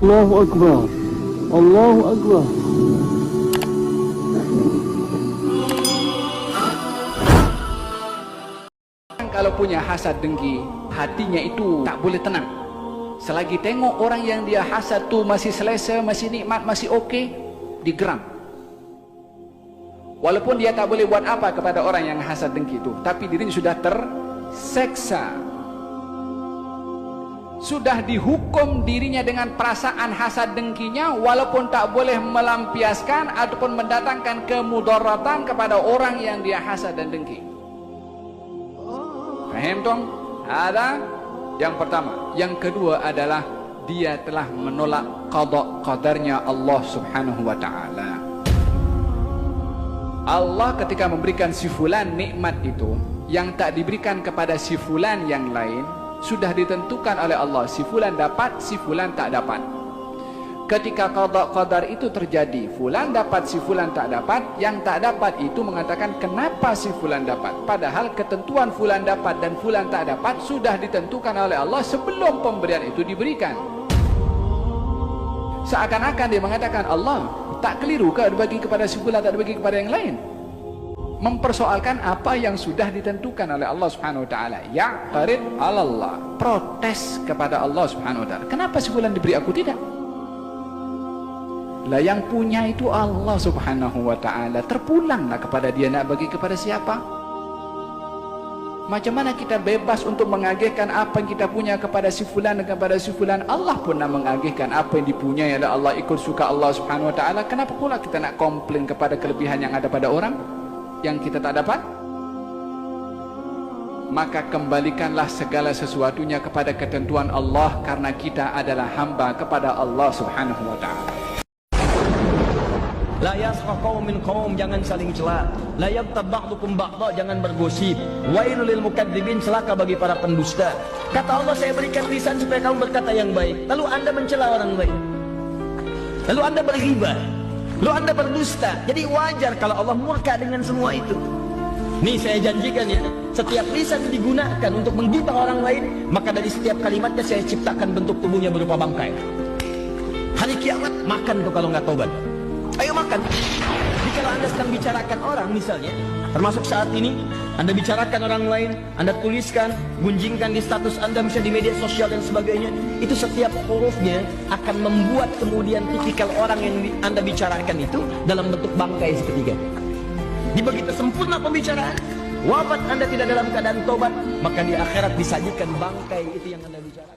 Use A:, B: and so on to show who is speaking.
A: Allahu Akbar. Allahu Akbar.
B: Kalau punya hasad dengki, hatinya itu tak boleh tenang. Selagi tengok orang yang dia hasad tu masih selesa, masih nikmat, masih okey, digeram. Walaupun dia tak boleh buat apa kepada orang yang hasad dengki itu, tapi dirinya sudah terseksa. Sudah dihukum dirinya dengan perasaan hasad dengkinya, walaupun tak boleh melampiaskan ataupun mendatangkan kemudaratan kepada orang yang dia hasad dan dengki. Faham dong? Ada yang pertama. Yang kedua adalah dia telah menolak qada qadarnya Allah Subhanahu wa taala. Allah ketika memberikan si fulan nikmat itu yang tak diberikan kepada si fulan yang lain, sudah ditentukan oleh Allah, si fulan dapat, si fulan tak dapat. Ketika qada qadar itu terjadi, fulan dapat, si fulan tak dapat, yang tak dapat itu mengatakan kenapa si fulan dapat, padahal ketentuan fulan dapat dan fulan tak dapat sudah ditentukan oleh Allah sebelum pemberian itu diberikan. Seakan-akan dia mengatakan Allah tak keliru ke bagi kepada si fulan, tak bagi kepada yang lain. Mempersoalkan apa yang sudah ditentukan oleh Allah Subhanahu wa taala. Ya'tarid 'ala Allah, protes kepada Allah Subhanahu wa taala. Kenapa si fulan diberi, aku tidak? Lah yang punya itu Allah Subhanahu wa taala. Terpulanglah kepada dia, nak bagi kepada siapa? Macam mana kita bebas untuk mengagihkan apa yang kita punya kepada si fulan dan kepada si fulan? Allah pun nak mengagihkan apa yang dipunyai oleh Allah, ikut suka Allah Subhanahu wa taala. Kenapa pula kita nak komplain kepada kelebihan yang ada pada orang yang kita tak dapat? Maka kembalikanlah segala sesuatunya kepada ketentuan Allah, karena kita adalah hamba kepada Allah Subhanahu wa taala.
C: La yasqa qaum min qaum, jangan saling cela. La yabtab ba'dukum ba'dha, jangan bergosip. Wailul lil mukadzibin, celaka bagi para pendusta. Kata Allah, saya berikan lisan supaya kamu berkata yang baik, lalu Anda mencela orang baik, lalu Anda berghibah, lalu Anda berdusta. Jadi wajar kalau Allah murka dengan semua itu. Nih saya janjikan ya, setiap lisan digunakan untuk menggibah orang lain, maka dari setiap kalimatnya saya ciptakan bentuk tubuhnya berupa bangkai. Hari kiamat makan tuh kalau nggak tobat. Ayo makan. Jadi kalau Anda sedang bicarakan orang misalnya, termasuk saat ini Anda bicarakan orang lain, Anda tuliskan, gunjingkan di status Anda, misalnya di media sosial dan sebagainya, itu setiap hurufnya akan membuat kemudian tipikal orang yang Anda bicarakan itu dalam bentuk bangkai seketika. Di begitu sempurna pembicaraan, wafat Anda tidak dalam keadaan tobat, maka di akhirat disajikan bangkai itu yang Anda bicarakan.